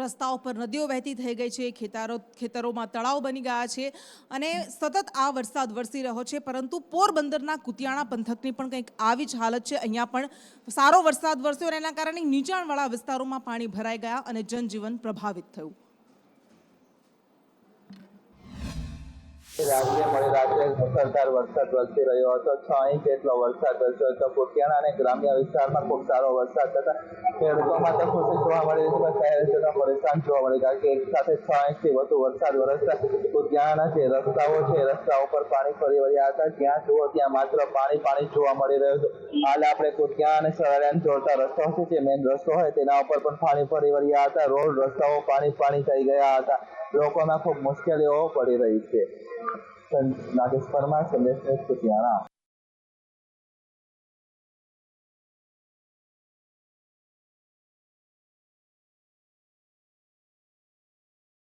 રસ્તાઓ પર નદીઓ વહેતી થઈ ગઈ છે, ખેતરોમાં તળાવ બની ગયા છે અને સતત આ વરસાદ વરસી રહ્યો છે. પરંતુ પોરબંદરના કુતિયાણા પંથકની પણ કંઈક આવી જ હાલત છે. અહીંયા પણ સારો વરસાદ વરસ્યો અને એના કારણે નીચાણવાળા વિસ્તારોમાં પાણી ભરાઈ ગયા અને જનજીવન પ્રભાવિત થયું. રાજ્ય મોડી રાત્રે મુસળધાર વરસાદ વરસી રહ્યો હતો. 6 ઇંચ જેટલો વરસાદ વરસ્યો હતો. કુતિયાણા અને ગ્રામ્ય વિસ્તારમાં ખૂબ સારો વરસાદ થતા ખેડૂતોમાં તો ખુશી જોવા મળી રહી છે, શહેરીજનો પરેશાન જોવા મળી રહ્યા છે. એક સાથે 6 ઇંચથી વધુ વરસાદ વરસતા કુતિયાણાના જે રસ્તાઓ છે, રસ્તાઓ પર પાણી ફરી વળ્યા હતા. જ્યાં જુઓ ત્યાં માત્ર પાણી જોવા મળી રહ્યું હતું. હાલ આપણે કુતિયાણા અને સરાડાને જોડતા રસ્તો છે, જે મેઇન રસ્તો હોય તેના ઉપર પણ પાણી ફરી વળ્યા હતા. રોડ રસ્તાઓ પાણી થઈ ગયા હતા. લોકોમાં ખૂબ મુશ્કેલીઓ પડી રહી છે. નાગેશ પરમાર, સંદેશ ન્યૂઝ, કુતિયાણા.